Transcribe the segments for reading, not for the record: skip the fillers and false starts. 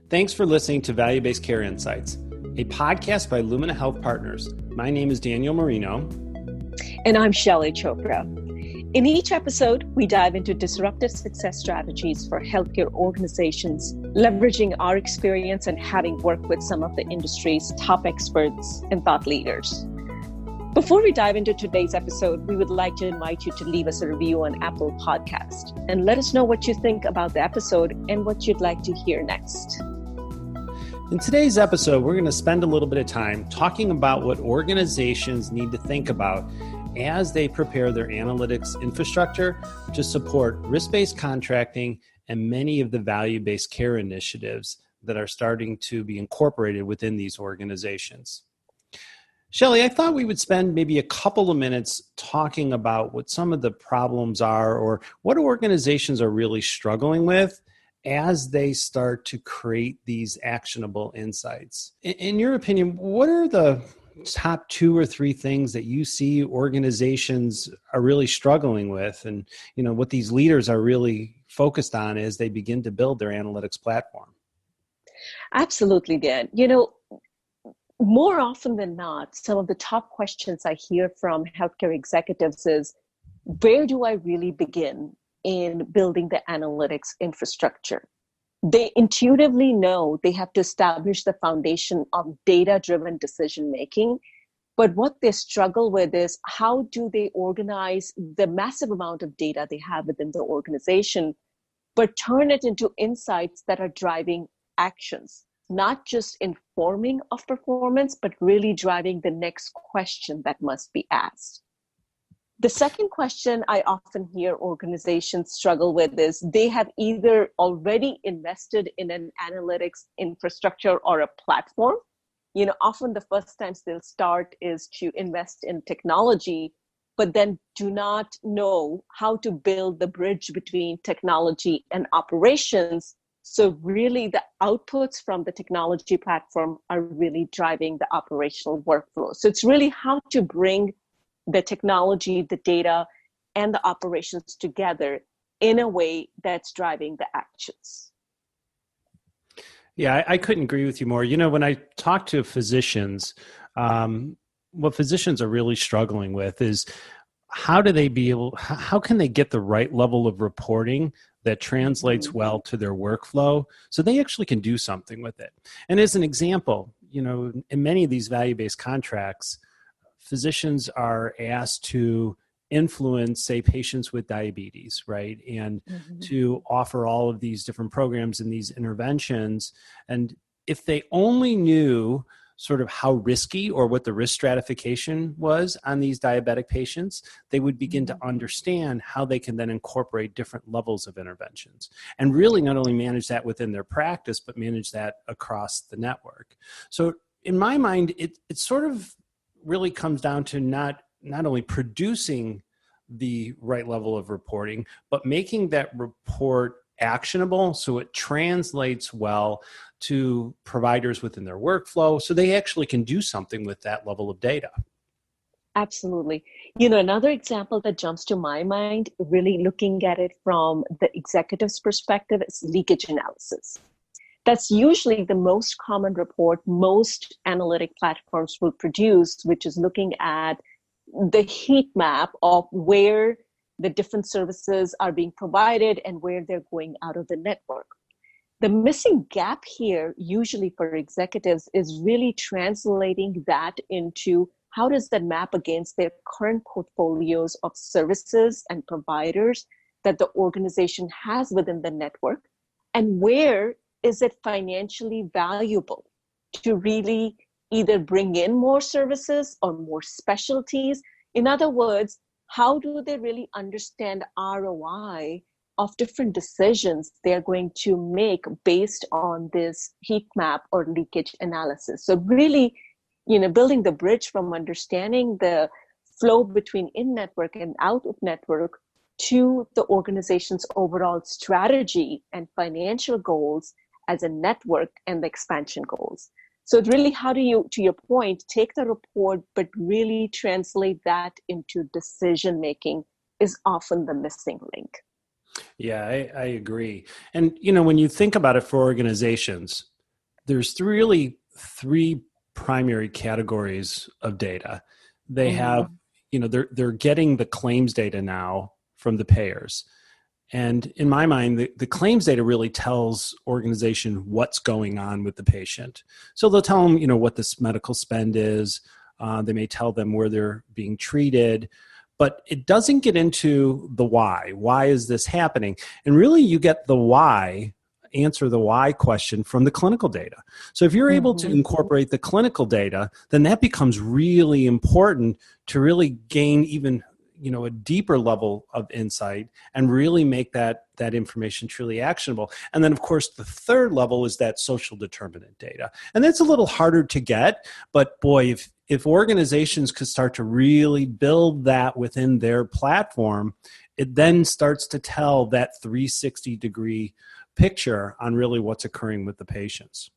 Thanks for listening to Value-Based Care Insights, a podcast by Lumina Health Partners. My name is Daniel Marino. And I'm Shaillee Chopra. In each episode, we dive into disruptive success strategies for healthcare organizations, leveraging our experience and having worked with some of the industry's top experts and thought leaders. Before we dive into today's episode, we would like to invite you to leave us a review on Apple Podcast and let us know what you think about the episode and what you'd like to hear next. In today's episode, we're going to spend a little bit of time talking about what organizations need to think about as they prepare their analytics infrastructure to support risk-based contracting and many of the value-based care initiatives that are starting to be incorporated within these organizations. Shaillee, I thought we would spend maybe a couple of minutes talking about what some of the problems are or what organizations are really struggling with as they start to create these actionable insights. In your opinion, what are the top 2 or 3 things that you see organizations are really struggling with and, what these leaders are really focused on as they begin to build their analytics platform? Absolutely, Dan. More often than not, some of the top questions I hear from healthcare executives is, where do I really begin in building the analytics infrastructure? They intuitively know they have to establish the foundation of data-driven decision-making, but what they struggle with is how do they organize the massive amount of data they have within the organization, but turn it into insights that are driving actions, not just informing of performance, but really driving the next question that must be asked. The second question I often hear organizations struggle with is they have either already invested in an analytics infrastructure or a platform. Often the first times they'll start is to invest in technology, but then do not know how to build the bridge between technology and operations. So really the outputs from the technology platform are really driving the operational workflow. So it's really how to bring the technology, the data, and the operations together in a way that's driving the actions. Yeah, I couldn't agree with you more. When I talk to physicians, what physicians are really struggling with is how can they get the right level of reporting that translates well to their workflow so they actually can do something with it. And as an example, in many of these value-based contracts, physicians are asked to influence, say, patients with diabetes, right? And to offer all of these different programs and these interventions. And if they only knew sort of how risky or what the risk stratification was on these diabetic patients, they would begin to understand how they can then incorporate different levels of interventions and really not only manage that within their practice, but manage that across the network. So in my mind, it sort of really comes down to not only producing the right level of reporting, but making that report actionable so it translates well to providers within their workflow so they actually can do something with that level of data. Absolutely. Another example that jumps to my mind, really looking at it from the executive's perspective, is leakage analysis. That's usually the most common report most analytic platforms will produce, which is looking at the heat map of where the different services are being provided and where they're going out of the network. The missing gap here, usually for executives, is really translating that into how does that map against their current portfolios of services and providers that the organization has within the network, and where is it financially valuable to really either bring in more services or more specialties? In other words, how do they really understand ROI of different decisions they're going to make based on this heat map or leakage analysis? So really, building the bridge from understanding the flow between in-network and out-of-network to the organization's overall strategy and financial goals as a network and the expansion goals. So it's really how do you, to your point, take the report, but really translate that into decision-making is often the missing link. Yeah, I agree. And, when you think about it for organizations, there's really three primary categories of data. They have, they're getting the claims data now from the payers. And in my mind, the claims data really tells organization what's going on with the patient. So they'll tell them, what this medical spend is. They may tell them where they're being treated, but it doesn't get into the why. Why is this happening? And really you get the why, answer the why question from the clinical data. So if you're able to incorporate the clinical data, then that becomes really important to really gain even a deeper level of insight and really make that information truly actionable. And then, of course, the third level is that social determinant data. And that's a little harder to get, but boy, if organizations could start to really build that within their platform, it then starts to tell that 360-degree picture on really what's occurring with the patients.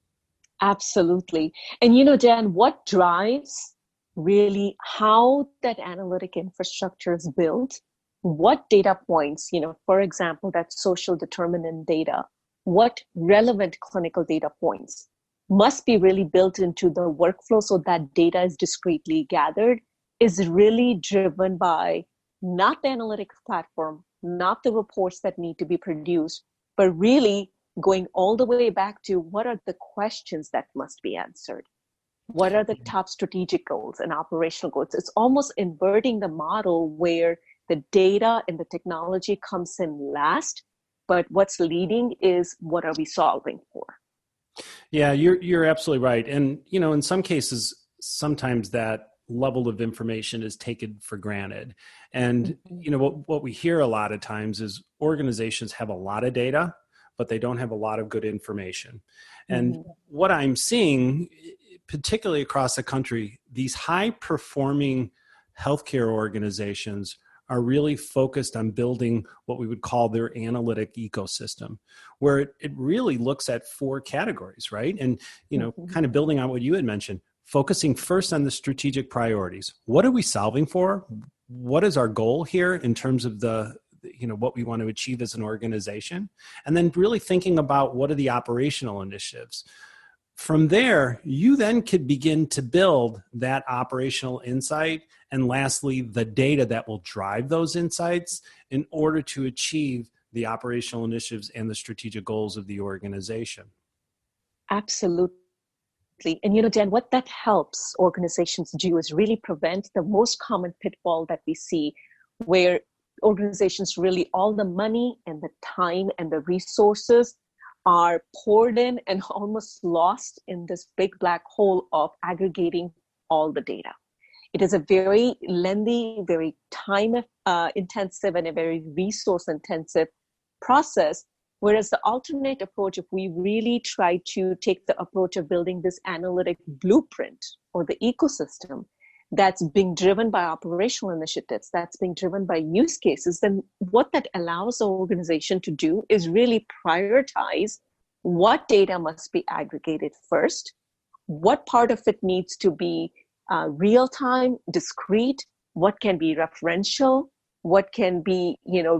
Absolutely. And Dan, what drives really how that analytic infrastructure is built, what data points, for example, that social determinant data, what relevant clinical data points must be really built into the workflow so that data is discretely gathered, is really driven by not the analytics platform, not the reports that need to be produced, but really going all the way back to what are the questions that must be answered. What are the top strategic goals and operational goals? It's almost inverting the model where the data and the technology comes in last, but what's leading is what are we solving for? Yeah, you're absolutely right. And, in some cases, sometimes that level of information is taken for granted. And, what we hear a lot of times is organizations have a lot of data, but they don't have a lot of good information. And what I'm seeing, particularly across the country, these high-performing healthcare organizations are really focused on building what we would call their analytic ecosystem, where it really looks at four categories, right? And, kind of building on what you had mentioned, focusing first on the strategic priorities. What are we solving for? What is our goal here in terms of what we want to achieve as an organization? And then really thinking about what are the operational initiatives. From there, you then could begin to build that operational insight, and lastly, the data that will drive those insights in order to achieve the operational initiatives and the strategic goals of the organization. Absolutely. And Dan, what that helps organizations do is really prevent the most common pitfall that we see, where organizations really, all the money and the time and the resources are poured in and almost lost in this big black hole of aggregating all the data. It is a very lengthy, very time intensive, and a very resource intensive process. Whereas the alternate approach, if we really try to take the approach of building this analytic blueprint or the ecosystem that's being driven by operational initiatives, that's being driven by use cases, then what that allows the organization to do is really prioritize what data must be aggregated first, what part of it needs to be real-time, discrete, what can be referential, what can be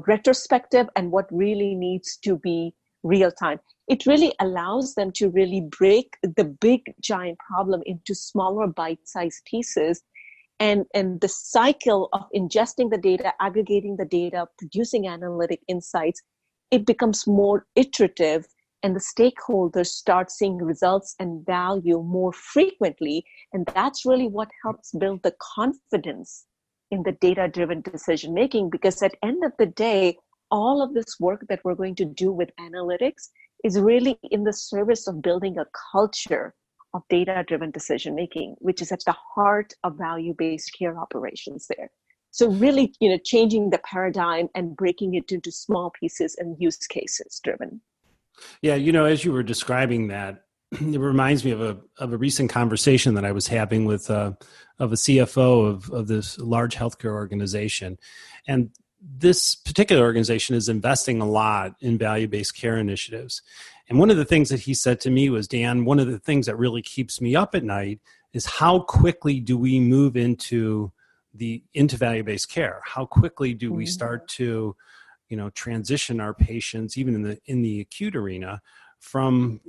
retrospective, and what really needs to be real-time. It really allows them to really break the big giant problem into smaller bite-sized pieces. And the cycle of ingesting the data, aggregating the data, producing analytic insights, it becomes more iterative, and the stakeholders start seeing results and value more frequently. And that's really what helps build the confidence in the data-driven decision-making, because at the end of the day, all of this work that we're going to do with analytics is really in the service of building a culture of data-driven decision-making, which is at the heart of value-based care operations there. So really, changing the paradigm and breaking it into small pieces and use cases driven. Yeah, as you were describing that, it reminds me of a recent conversation that I was having with of a CFO of this large healthcare organization. And this particular organization is investing a lot in value-based care initiatives. And one of the things that he said to me was, Dan, one of the things that really keeps me up at night is how quickly do we move into value-based care? How quickly do we start to, transition our patients, even in the acute arena, from,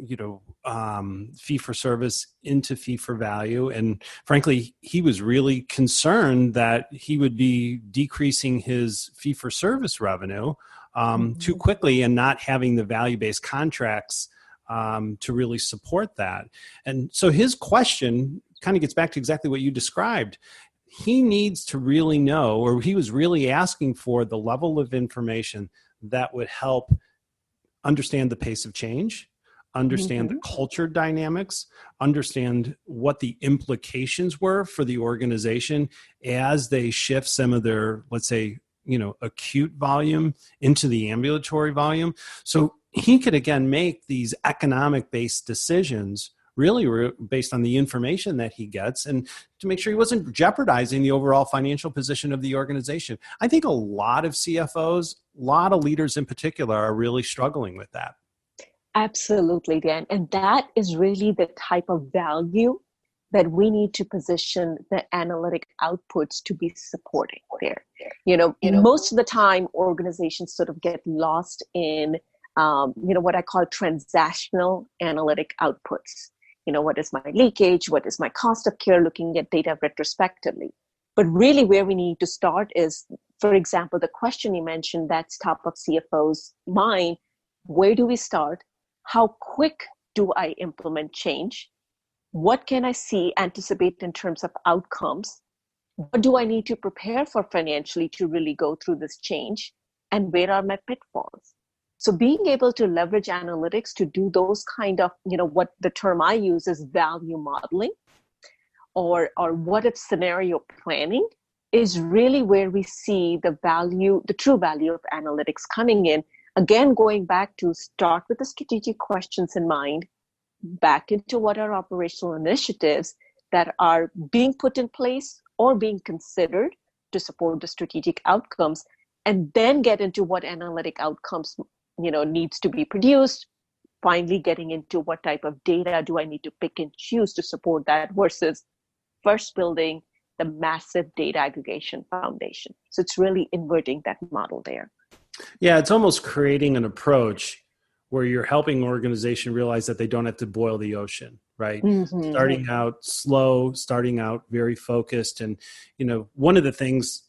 fee for service into fee for value. And frankly, he was really concerned that he would be decreasing his fee for service revenue too quickly and not having the value-based contracts to really support that. And so his question kind of gets back to exactly what you described. He needs to really know, or he was really asking for the level of information that would help understand the pace of change, understand the culture dynamics, understand what the implications were for the organization as they shift some of their, let's say, acute volume into the ambulatory volume. So he could, again, make these economic-based decisions really based on the information that he gets, and to make sure he wasn't jeopardizing the overall financial position of the organization. I think a lot of CFOs, a lot of leaders in particular, are really struggling with that. Absolutely, Dan. And that is really the type of value that we need to position the analytic outputs to be supporting there. Most of the time, organizations sort of get lost in, what I call transactional analytic outputs. What is my leakage? What is my cost of care? Looking at data retrospectively. But really where we need to start is, for example, the question you mentioned that's top of CFO's mind. Where do we start? How quick do I implement change? What can I anticipate in terms of outcomes? What do I need to prepare for financially to really go through this change? And where are my pitfalls? So being able to leverage analytics to do those kind of, what the term I use is value modeling or what if scenario planning is really where we see the true value of analytics coming in. Again, going back to start with the strategic questions in mind, back into what are operational initiatives that are being put in place or being considered to support the strategic outcomes, and then get into what analytic outcomes needs to be produced, finally getting into what type of data do I need to pick and choose to support that versus first building the massive data aggregation foundation. So it's really inverting that model there. Yeah, it's almost creating an approach where you're helping an organization realize that they don't have to boil the ocean, right? Starting out slow, starting out very focused. And, one of the things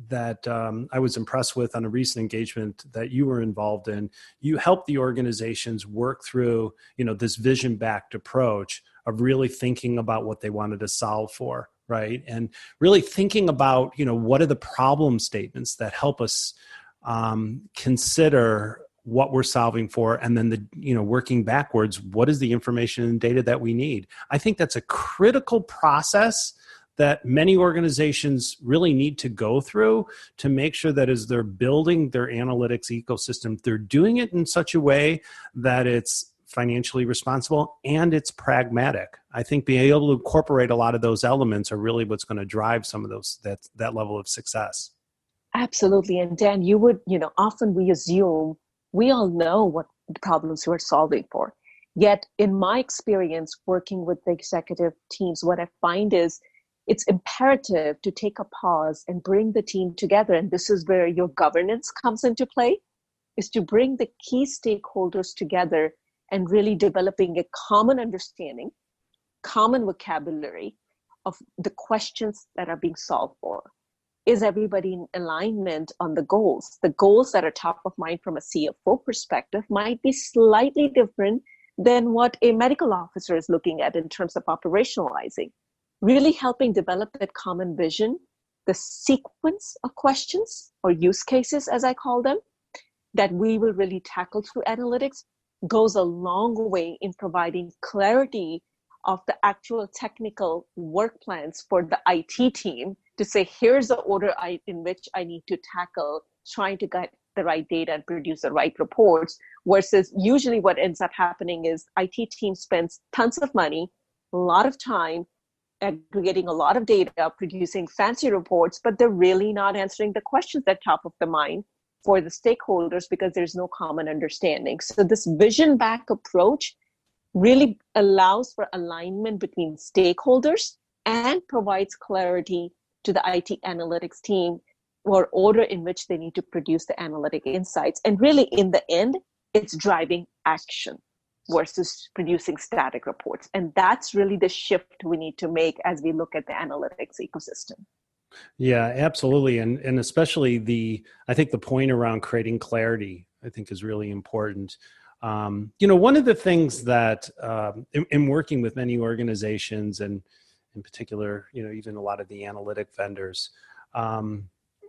that I was impressed with on a recent engagement that you were involved in, you helped the organizations work through, this vision-backed approach of really thinking about what they wanted to solve for, right? And really thinking about, what are the problem statements that help us consider what we're solving for, and then working backwards, what is the information and data that we need? I think that's a critical process that many organizations really need to go through to make sure that as they're building their analytics ecosystem, they're doing it in such a way that it's financially responsible and it's pragmatic. I think being able to incorporate a lot of those elements are really what's going to drive some of those that level of success. Absolutely. And Dan, often we assume we all know what the problems we're solving for. Yet in my experience working with the executive teams, what I find is it's imperative to take a pause and bring the team together. And this is where your governance comes into play, is to bring the key stakeholders together and really developing a common understanding, common vocabulary of the questions that are being solved for. Is everybody in alignment on the goals? The goals that are top of mind from a CFO perspective might be slightly different than what a medical officer is looking at in terms of operationalizing. Really helping develop that common vision, the sequence of questions or use cases, as I call them, that we will really tackle through analytics goes a long way in providing clarity of the actual technical work plans for the IT team to say, here's the order in which I need to tackle trying to get the right data and produce the right reports, versus usually what ends up happening is IT team spends tons of money, a lot of time, aggregating a lot of data, producing fancy reports, but they're really not answering the questions that top of the mind for the stakeholders because there's no common understanding. So this vision back approach really allows for alignment between stakeholders and provides clarity to the IT analytics team or order in which they need to produce the analytic insights. And really in the end, it's driving action. versus producing static reports. And that's really the shift we need to make as we look at the analytics ecosystem. Yeah, absolutely. And especially I think the point around creating clarity, I think is really important. One of the things that in working with many organizations and in particular, even a lot of the analytic vendors,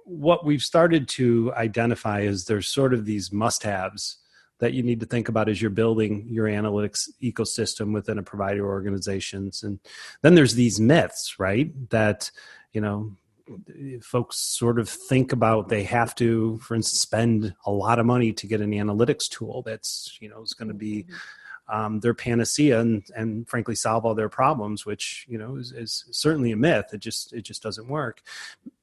what we've started to identify is there's sort of these must-haves that you need to think about as you're building your analytics ecosystem within a provider organizations. And then there's these myths, right? That, folks sort of think about they have to, for instance, spend a lot of money to get an analytics tool that's, is going to be their panacea and frankly solve all their problems, which, is certainly a myth. It just doesn't work.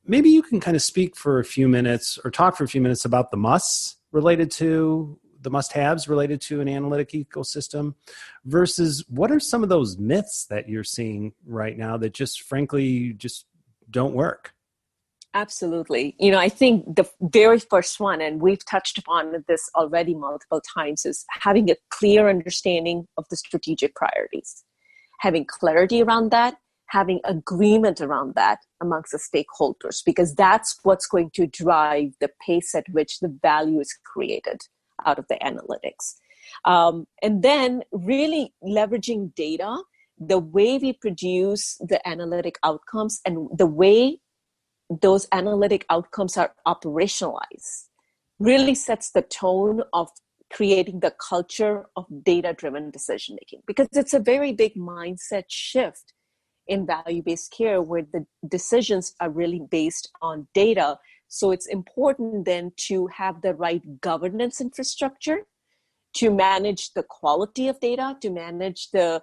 Maybe you can kind of speak for a few minutes or talk for a few minutes about the must-haves related to an analytic ecosystem versus what are some of those myths that you're seeing right now that just frankly just don't work? Absolutely. I think the very first one, and we've touched upon this already multiple times, is having a clear understanding of the strategic priorities, having clarity around that, having agreement around that amongst the stakeholders, because that's what's going to drive the pace at which the value is created out of the analytics. And then really leveraging data, the way we produce the analytic outcomes and the way those analytic outcomes are operationalized really sets the tone of creating the culture of data-driven decision-making, because it's a very big mindset shift in value-based care where the decisions are really based on data. So it's important then to have the right governance infrastructure to manage the quality of data, to manage the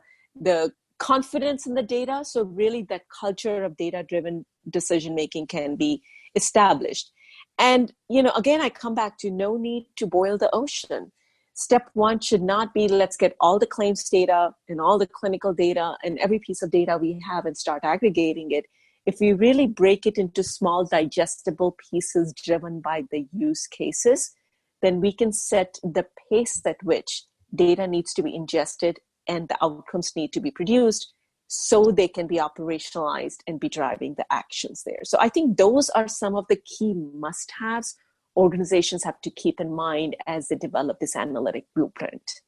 confidence in the data. So really that culture of data-driven decision-making can be established. And, again, I come back to no need to boil the ocean. Step one should not be let's get all the claims data and all the clinical data and every piece of data we have and start aggregating it. If we really break it into small digestible pieces driven by the use cases, then we can set the pace at which data needs to be ingested and the outcomes need to be produced so they can be operationalized and be driving the actions there. So I think those are some of the key must-haves organizations have to keep in mind as they develop this analytic blueprint.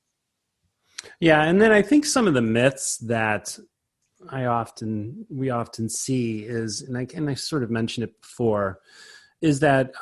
Yeah, and then I think some of the myths that we often see is, and I sort of mentioned it before, is that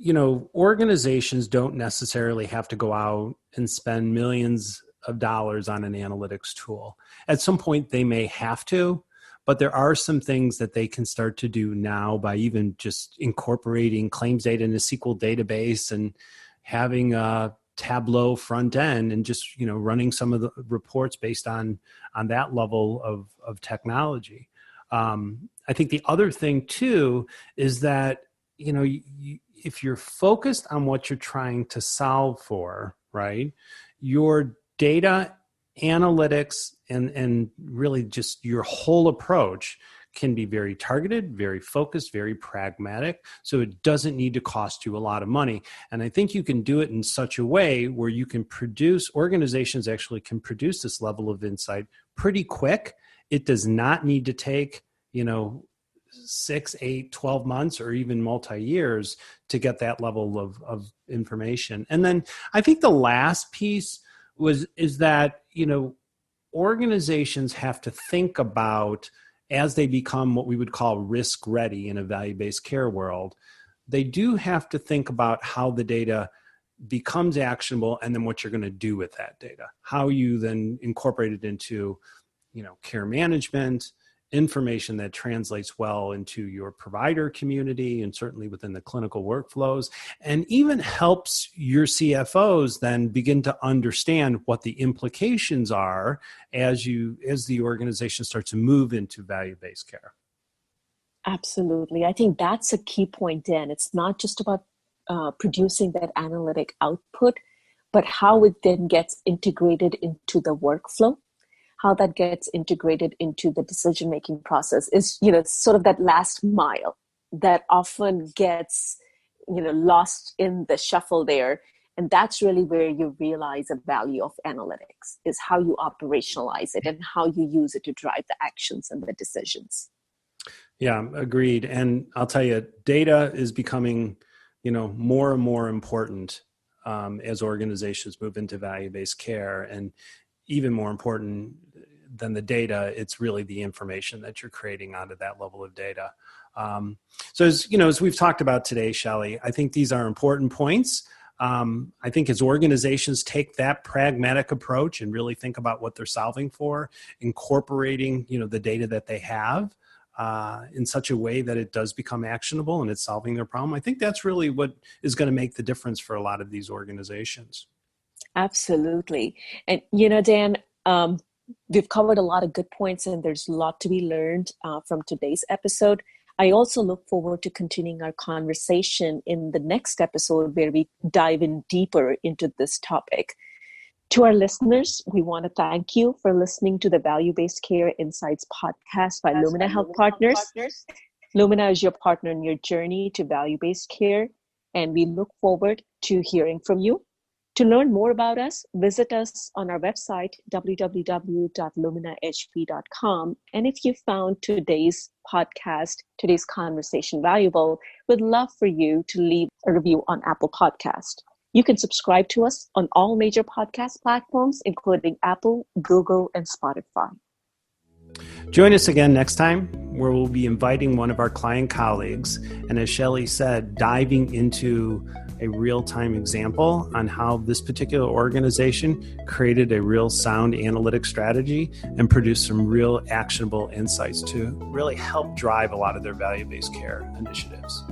organizations don't necessarily have to go out and spend millions of dollars on an analytics tool. At some point, they may have to, but there are some things that they can start to do now by even just incorporating claims data in a SQL database and having a Tableau front end and just running some of the reports based on that level of technology. I think the other thing too is that if you're focused on what you're trying to solve for, right, your data analytics and really just your whole approach can be very targeted, very focused, very pragmatic. So it doesn't need to cost you a lot of money. And I think you can do it in such a way where you can organizations actually can produce this level of insight pretty quick. It does not need to take, 6, 8, 12 months or even multi-years to get that level of information. And then I think the last piece is that, organizations have to think about, as they become what we would call risk ready in a value-based care world, they do have to think about how the data becomes actionable and then what you're going to do with that data, how you then incorporate it into, care management, information that translates well into your provider community and certainly within the clinical workflows, and even helps your CFOs then begin to understand what the implications are as the organization starts to move into value-based care. Absolutely. I think that's a key point, Dan. It's not just about producing that analytic output, but how it then gets integrated into the workflow. How that gets integrated into the decision-making process is, sort of that last mile that often gets, lost in the shuffle there. And that's really where you realize the value of analytics, is how you operationalize it and how you use it to drive the actions and the decisions. Yeah, agreed. And I'll tell you, data is becoming, more and more important as organizations move into value-based care. And even more important than the data, it's really the information that you're creating out of that level of data. So as we've talked about today, Shaillee, I think these are important points. I think as organizations take that pragmatic approach and really think about what they're solving for, incorporating, the data that they have in such a way that it does become actionable and it's solving their problem, I think that's really what is going to make the difference for a lot of these organizations. Absolutely. And, Dan, we've covered a lot of good points, and there's a lot to be learned from today's episode. I also look forward to continuing our conversation in the next episode, where we dive in deeper into this topic. To our listeners, we want to thank you for listening to the Value-Based Care Insights podcast by Lumina Health Partners. Lumina is your partner in your journey to value-based care, and we look forward to hearing from you. To learn more about us, visit us on our website, www.luminahp.com. And if you found today's conversation valuable, we'd love for you to leave a review on Apple Podcast. You can subscribe to us on all major podcast platforms, including Apple, Google, and Spotify. Join us again next time, where we'll be inviting one of our client colleagues, and as Shaillee said, diving into a real-time example on how this particular organization created a real sound analytic strategy and produced some real actionable insights to really help drive a lot of their value-based care initiatives.